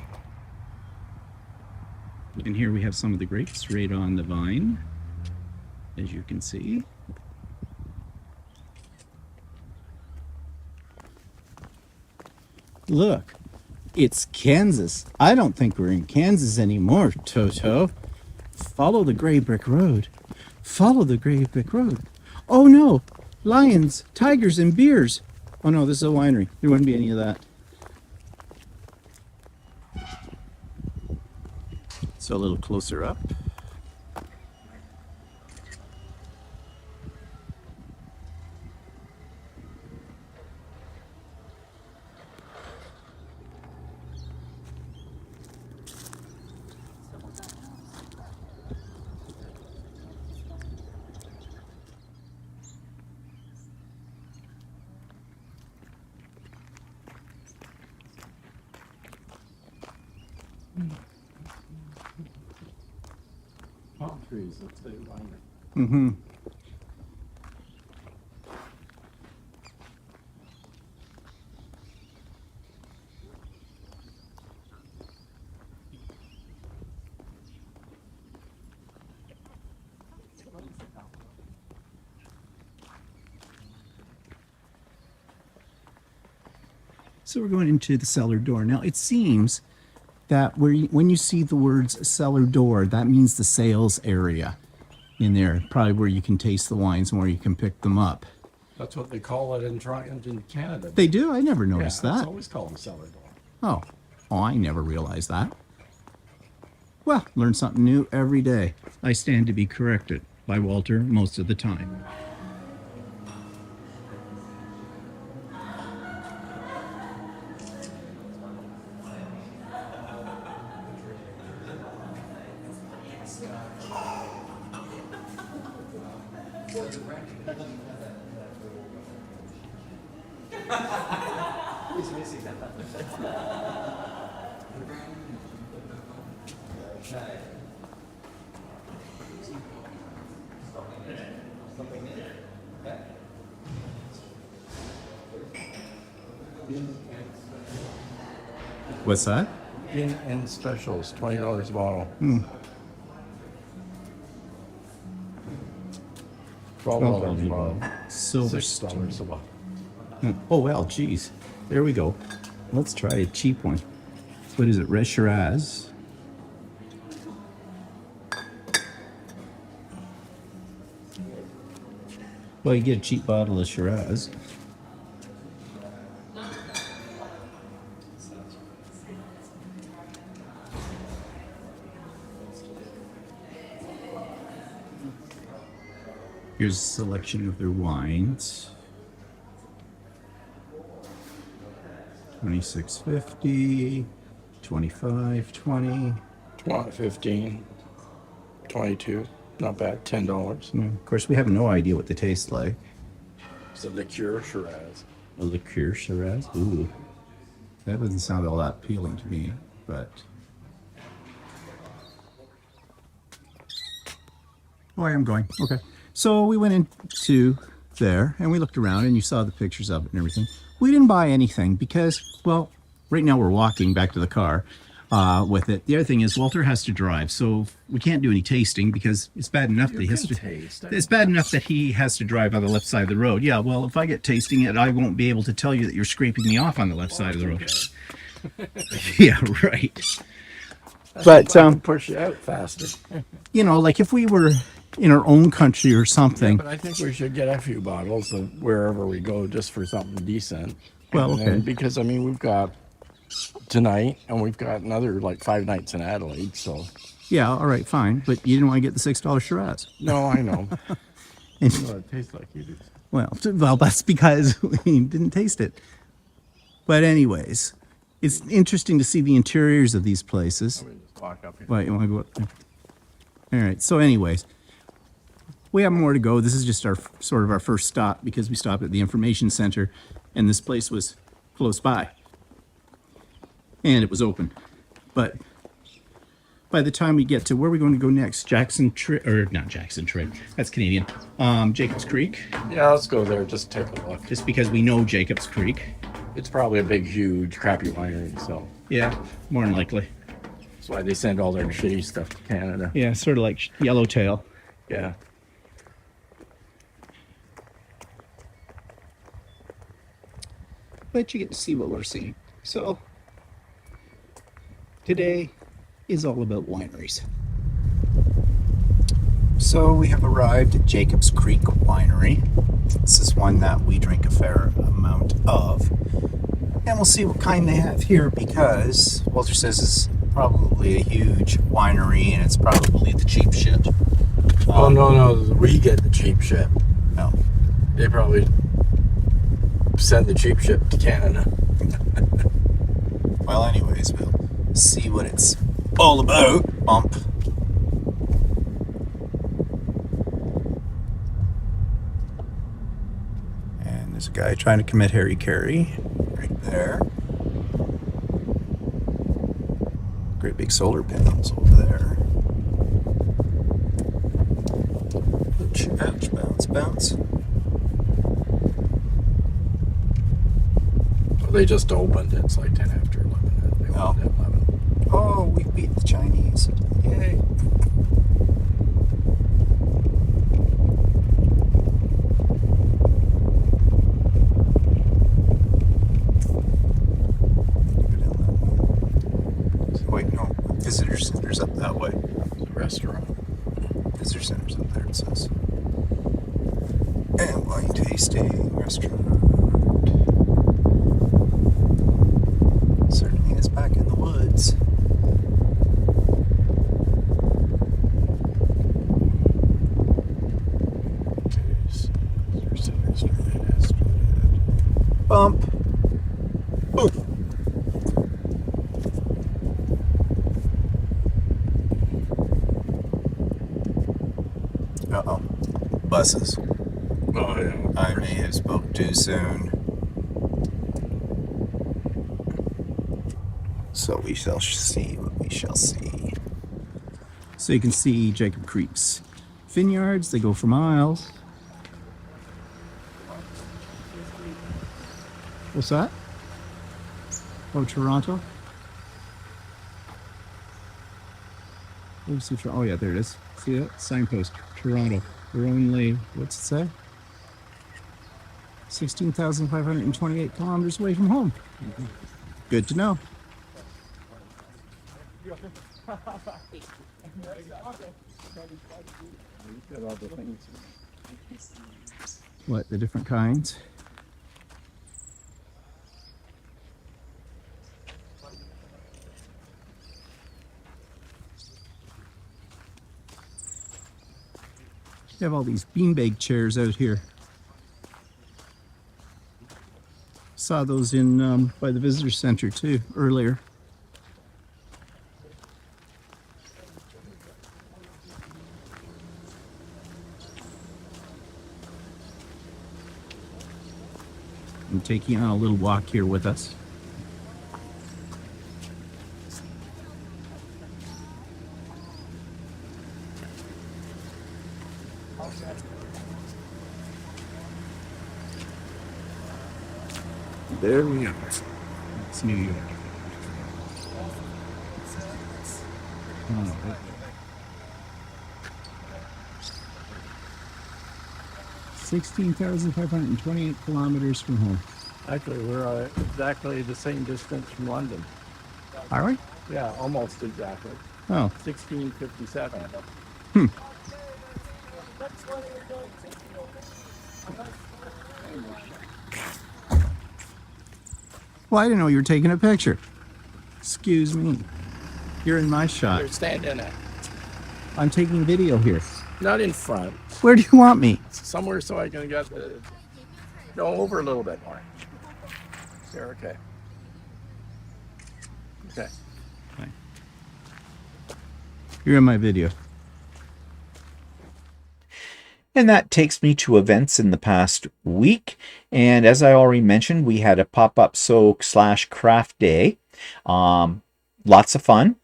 And here we have some of the grapes right on the vine, as you can see. Look, it's Kansas. I don't think we're in Kansas anymore, Toto. Follow the gray brick road. Follow the gray brick road. Oh no, lions, tigers, and bears. Oh no, this is a winery. There wouldn't be any of that. So a little closer up. Palm trees, let's say winery. Mm-hmm. So we're going into the cellar door. Now it seems that when you see the words cellar door, that means the sales area in there, probably where you can taste the wines and where you can pick them up. That's what they call it in Canada. They do? I never noticed It's that. always called a cellar door. Oh, I never realized that. Well, learn something new every day. I stand to be corrected by Walter most of the time. What's that? In specials, $20 a bottle. $12 a bottle. Silver $6 a bottle. Oh, well, geez. There we go. Let's try a cheap one. What is it? Red Shiraz. Well, you get a cheap bottle of Shiraz. Here's a selection of their wines. $26.50, $25.20. 15, 22, not bad, $10. Of course, we have no idea what they taste like. It's a liqueur Shiraz. A liqueur Shiraz? Ooh. That doesn't sound all that appealing to me, but... Oh, I am going. Okay. So we went into there and we looked around and you saw the pictures of it and everything. We didn't buy anything because, well, right now we're walking back to the car with it. The other thing is Walter has to drive, so we can't do any tasting because it's bad enough that he has to taste. It's bad enough that he has to drive on the left side of the road. Yeah, well, if I get tasting it, I won't be able to tell you that you're scraping me off on the left side of the road. Yeah, right. But Push you out faster. you know, like if we were in our own country or something. But I think we should get a few bottles of wherever we go just for something decent. Well, And okay. because, I mean, we've got tonight and we've got another like 5 nights in Adelaide, so. Yeah, all right, fine. But you didn't want to get the $6 Shiraz. No, I know. And, Well, it tastes like you do. well, that's because we didn't taste it. But anyways, it's interesting to see the interiors of these places. Let me just walk up here. Wait, you want to go up there? All right. So anyways, We have more to go. This is just our sort of our first stop because we stopped at the information center and this place was close by. And it was open. But by the time we get to where we're going to go next, not Jackson Trig, that's Canadian. Jacobs Creek. Yeah, let's go there. Just take a look. Just because we know Jacobs Creek. It's probably a big, huge, crappy winery, so Yeah, more than likely. that's why they send all their shitty stuff to Canada. Yeah, sort of like Yellowtail. Yeah. But you get to see what we're seeing. So today is all about wineries. So we have arrived at Jacobs Creek Winery. This is one that we drink a fair amount of. And we'll see what kind they have here because Walter says it's probably a huge winery and it's probably the cheap shit. Oh, no, we get the cheap shit. No. They probably send the cheap shit to Canada. Well, anyways, we'll see what it's all about. Bump. And there's a guy trying to commit Harry Carey right there. Great big solar panels over there. Ouch, ouch, bounce, bounce. They just opened. It's like 10 after 11. They opened at 11. Oh, we beat the Chinese. Yay. Wait, no. Visitor center's up that way. It's a restaurant. Visitor center's up there, it says. And wine tasting restaurant. Certainly is back in the woods. Bump. Oof. Uh-oh. Buses. Oh, yeah. I may have spoke too soon. So we shall see what we shall see. So you can see Jacob Creek's vineyards. They go for miles. What's that? Oh, Toronto? Oh, yeah, there it is. See that? Signpost. Toronto. We're only, what's it say? 16,528 kilometers away from home. Good to know. What, the different kinds? They have all these beanbag chairs out here. Saw those in by the visitor center too earlier. I'm taking on a little walk here with us. There we are. It's New York. Oh, 16,528 kilometers from home. Actually, we're exactly the same distance from London. Are we? Yeah, almost exactly. Oh. 1657. Well, I didn't know you were taking a picture. Excuse me. You're in my shot. Here, stand in it. I'm taking video here. Not in front. Where do you want me? Somewhere so I can get the... Go over a little bit more. There, okay. Okay. You're in my video. And that takes me to events in the past week. And as I already mentioned, we had a pop-up sew / craft day. Lots of fun.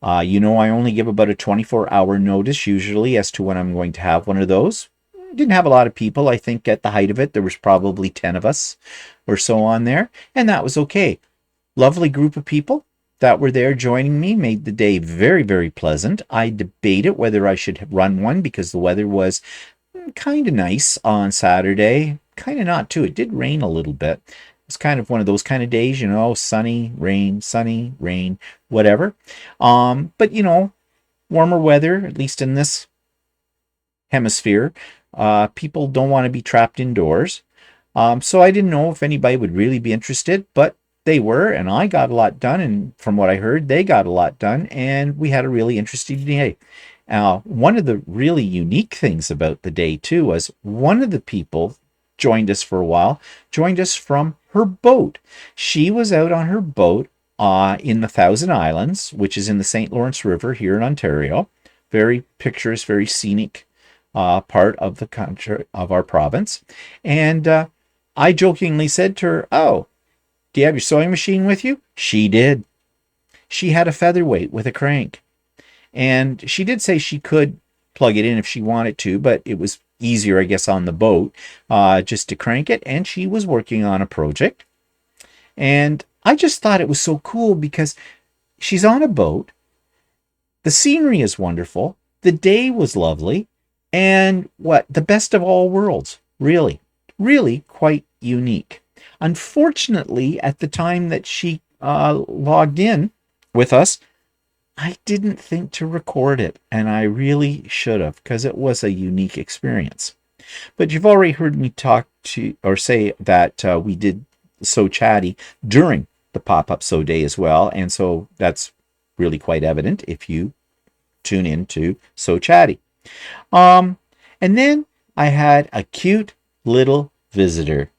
You know, I only give about a 24-hour notice usually as to when I'm going to have one of those. Didn't have a lot of people. I think at the height of it, there was probably 10 of us or so on there. And that was okay. Lovely group of people that were there joining me, made the day very, very pleasant. I debated whether I should run one because the weather was kind of nice on Saturday. Kind of not too. It did rain a little bit. It's kind of one of those kind of days, you know, sunny, rain, whatever. But you know, warmer weather, at least in this hemisphere, people don't want to be trapped indoors. So I didn't know if anybody would really be interested, but they were, and I got a lot done. And from what I heard, they got a lot done, and we had a really interesting day. One of the really unique things about the day, too, was one of the people joined us for a while, joined us from her boat. She was out on her boat in the Thousand Islands, which is in the St. Lawrence River here in Ontario. Very picturesque, very scenic part of the country, of our province. And I jokingly said to her, "Oh, do you have your sewing machine with you?" She did. She had a featherweight with a crank. And she did say she could plug it in if she wanted to, but it was easier, I guess, on the boat just to crank it. And she was working on a project. And I just thought it was so cool because she's on a boat. The scenery is wonderful. The day was lovely. And the best of all worlds, really, really quite unique. Unfortunately, at the time that she logged in with us, I didn't think to record it, and I really should have, because it was a unique experience. But you've already heard me talk to or say that we did Sew Chatty during the pop-up sew day as well, and so that's really quite evident if you tune in to Sew Chatty. And then I had a cute little visitor,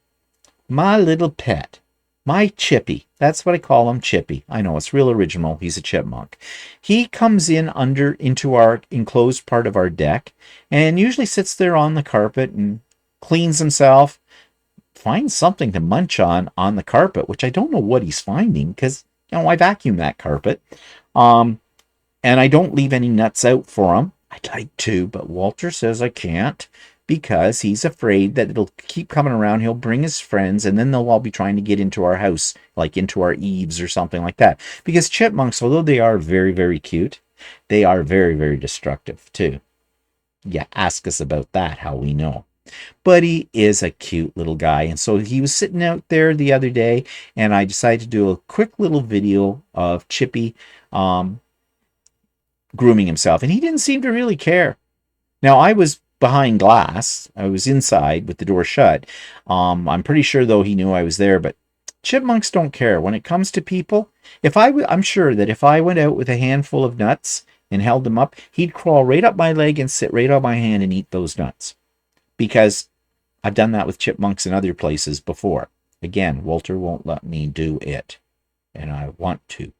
my little pet, my Chippy. That's what I call him, Chippy. I know, it's real original. He's a chipmunk. He comes into our enclosed part of our deck and usually sits there on the carpet and cleans himself, finds something to munch on the carpet, which I don't know what he's finding because, you know, I vacuum that carpet. And I don't leave any nuts out for him. I'd like to, but Walter says I can't because he's afraid that it'll keep coming around. He'll bring his friends, and then they'll all be trying to get into our house, like into our eaves or something like that. Because chipmunks, although they are very, very cute, they are very, very destructive too. Yeah, ask us about that, how we know. But he is a cute little guy. And so he was sitting out there the other day, and I decided to do a quick little video of Chippy grooming himself. And he didn't seem to really care. Now, I was behind glass. I was inside with the door shut. I'm pretty sure, though, he knew I was there. But chipmunks don't care. When it comes to people, I'm sure that if I went out with a handful of nuts and held them up, he'd crawl right up my leg and sit right on my hand and eat those nuts. Because I've done that with chipmunks in other places before. Again, Walter won't let me do it. And I want to.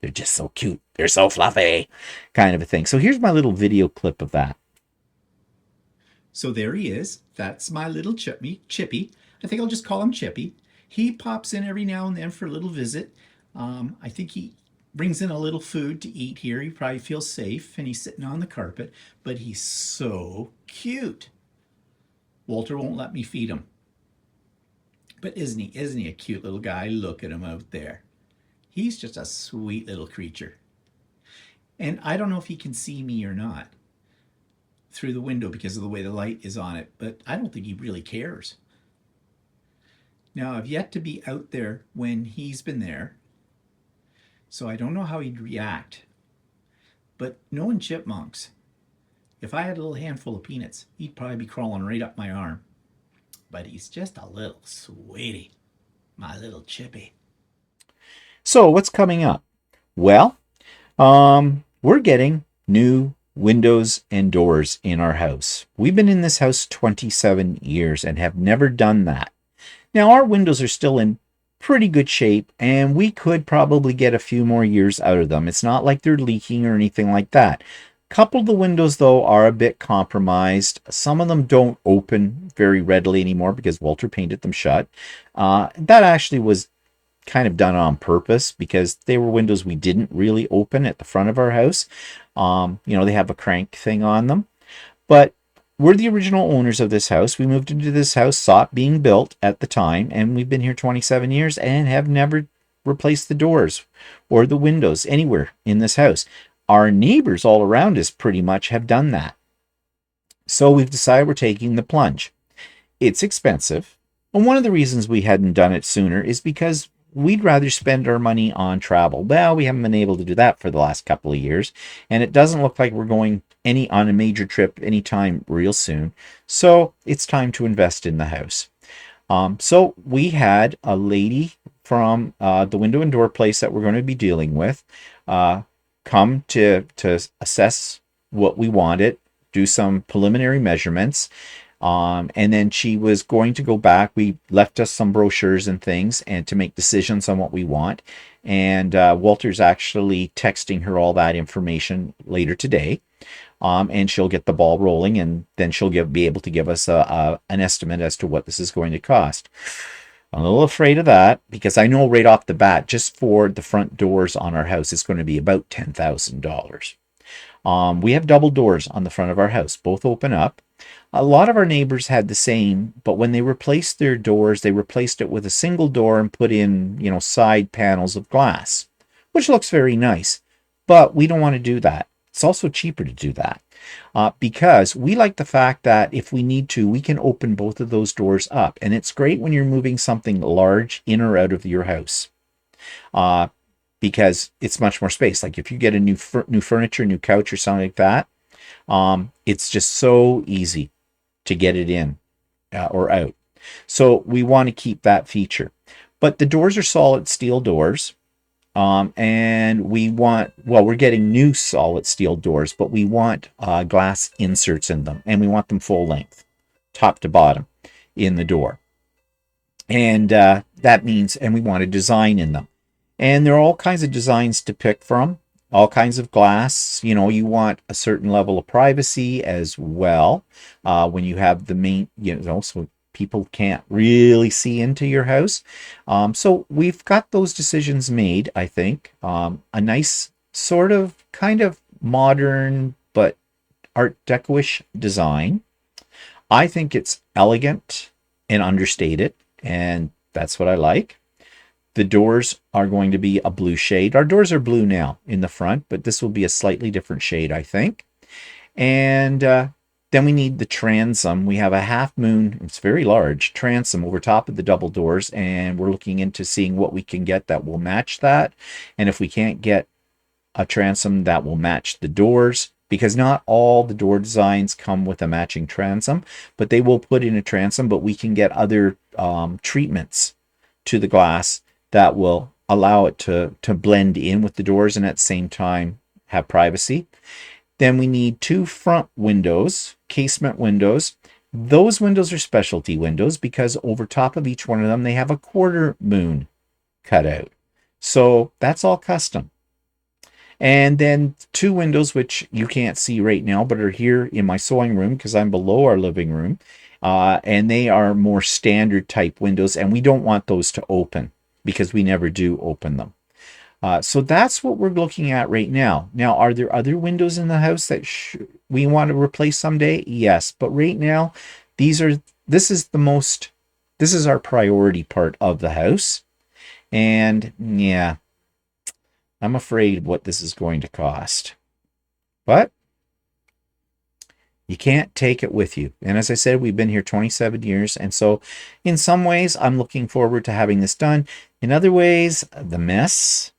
They're just so cute. They're so fluffy. Kind of a thing. So here's my little video clip of that. So there he is. That's my little Chippy. I think I'll just call him Chippy. He pops in every now and then for a little visit. I think he brings in a little food to eat here. He probably feels safe, and he's sitting on the carpet. But he's so cute. Walter won't let me feed him. But isn't he a cute little guy? Look at him out there. He's just a sweet little creature. And I don't know if he can see me or not through the window because of the way the light is on it, but I don't think he really cares. Now, I've yet to be out there when he's been there, so I don't know how he'd react. But knowing chipmunks, if I had a little handful of peanuts, he'd probably be crawling right up my arm. But he's just a little sweetie, my little Chippy. So what's coming up? Well, we're getting new windows and doors in our house. We've been in this house 27 years and have never done that. Now, our windows are still in pretty good shape, and we could probably get a few more years out of them. It's not like they're leaking or anything like that. Couple of the windows, though, are a bit compromised. Some of them don't open very readily anymore because Walter painted them shut. That actually was kind of done on purpose because they were windows we didn't really open at the front of our house. They have a crank thing on them. But we're the original owners of this house. We moved into this house, saw it being built at the time, and we've been here 27 years and have never replaced the doors or the windows anywhere in this house. Our neighbors all around us pretty much have done that. So we've decided we're taking the plunge. It's expensive. And one of the reasons we hadn't done it sooner is because we'd rather spend our money on travel. Well, we haven't been able to do that for the last couple of years, and it doesn't look like we're going on a major trip anytime real soon. So it's time to invest in the house. So we had a lady from the window and door place that we're going to be dealing with come to assess what we wanted, do some preliminary measurements. And then she was going to go back. We left us some brochures and things and to make decisions on what we want. And Walter's actually texting her all that information later today. And she'll get the ball rolling, and then she'll be able to give us an estimate as to what this is going to cost. I'm a little afraid of that because I know right off the bat, just for the front doors on our house, it's going to be about $10,000. We have double doors on the front of our house, both open up. A lot of our neighbors had the same, but when they replaced their doors, they replaced it with a single door and put in, side panels of glass, which looks very nice. But we don't want to do that. It's also cheaper to do that because we like the fact that if we need to, we can open both of those doors up. And it's great when you're moving something large in or out of your house because it's much more space. Like if you get a new furniture, new couch or something like that, it's just so easy to get it in or out. So we want to keep that feature. But the doors are solid steel doors. And we're getting new solid steel doors, but we want glass inserts in them, and we want them full length, top to bottom in the door. And that means, and we want a design in them. And there are all kinds of designs to pick from, all kinds of glass. You want a certain level of privacy as well when you have the main, so people can't really see into your house. So we've got those decisions made, I think. A nice sort of kind of modern but Art Deco-ish design. I think it's elegant and understated, and that's what I like. The doors are going to be a blue shade. Our doors are blue now in the front, but this will be a slightly different shade, I think. And then we need the transom. We have a half moon, it's very large, transom over top of the double doors, and we're looking into seeing what we can get that will match that. And if we can't get a transom that will match the doors, because not all the door designs come with a matching transom, but they will put in a transom, but we can get other treatments to the glass that will allow it to blend in with the doors and at the same time have privacy. Then we need two front windows, casement windows. Those windows are specialty windows because over top of each one of them, they have a quarter moon cut out. So that's all custom. And then two windows, which you can't see right now, but are here in my sewing room because I'm below our living room. And they are more standard type windows, and we don't want those to open because we never do open them. So that's what we're looking at right now. Now, are there other windows in the house that we want to replace someday? Yes, but right now, this is our priority part of the house. And yeah, I'm afraid what this is going to cost. But you can't take it with you. And as I said, we've been here 27 years. And so in some ways, I'm looking forward to having this done. In other ways, the mess,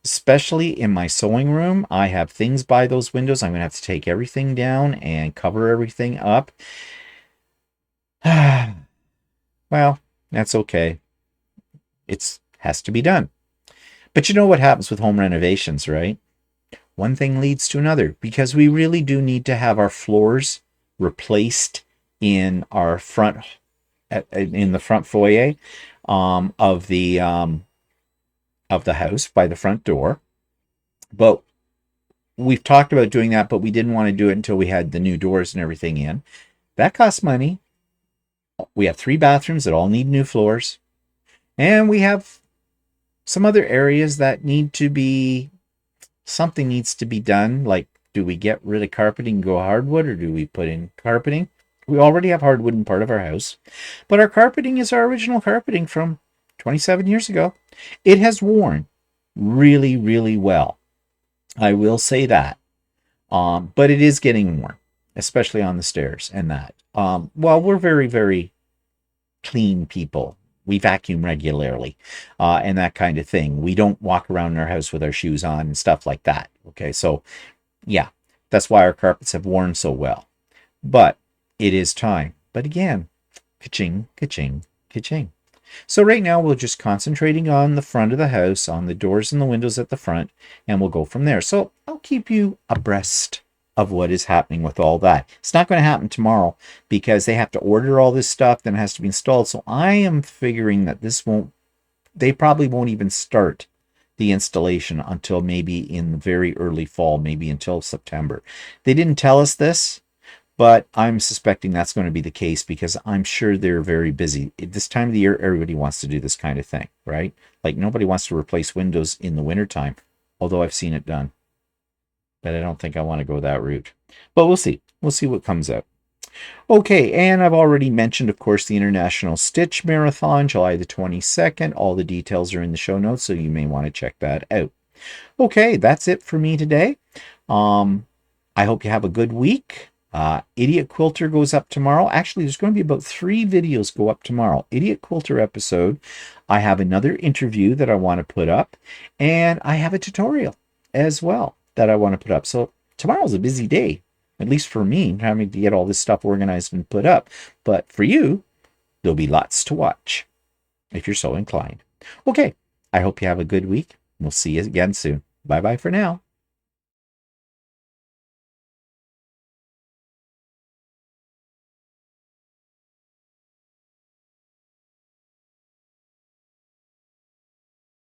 especially in my sewing room, I have things by those windows. I'm going to have to take everything down and cover everything up. Well, that's okay. It has to be done. But you know what happens with home renovations, right? One thing leads to another because we really do need to have our floors replaced in our front, in the front foyer of the house by the front door. But we've talked about doing that, but we didn't want to do it until we had the new doors and everything in. That costs money. We have 3 bathrooms that all need new floors. And we have some other areas that need to be, something needs to be done. Like, do we get rid of carpeting and go hardwood, or do we put in carpeting? We already have hardwood in part of our house, but our carpeting is our original carpeting from 27 years ago. It has worn really, really well. I will say that. But it is getting worn, especially on the stairs and that. Well, we're very, very clean people. We vacuum regularly, and that kind of thing. We don't walk around in our house with our shoes on and stuff like that. Okay, so yeah, that's why our carpets have worn so well. But it is time. But again, ka-ching, ka-ching, ka-ching. So right now we're just concentrating on the front of the house, on the doors and the windows at the front, and we'll go from there. So I'll keep you abreast of what is happening with all that. It's not going to happen tomorrow because they have to order all this stuff, then it has to be installed. So I am figuring that they probably won't even start the installation until maybe in the very early fall, maybe until September. They didn't tell us this, but I'm suspecting that's going to be the case because I'm sure they're very busy. At this time of the year, everybody wants to do this kind of thing, right? Like nobody wants to replace windows in the wintertime, although I've seen it done. But I don't think I want to go that route. But we'll see. We'll see what comes out. Okay, and I've already mentioned, of course, the International Stitch Marathon, July the 22nd. All the details are in the show notes, so you may want to check that out. Okay, that's it for me today. I hope you have a good week. Idiot Quilter goes up tomorrow. Actually, there's going to be about 3 videos go up tomorrow. Idiot Quilter episode. I have another interview that I want to put up, and I have a tutorial as well that I want to put up. So tomorrow's a busy day, at least for me, having to get all this stuff organized and put up. But for you, there'll be lots to watch if you're so inclined. Okay, I hope you have a good week. We'll see you again soon. Bye-bye for now.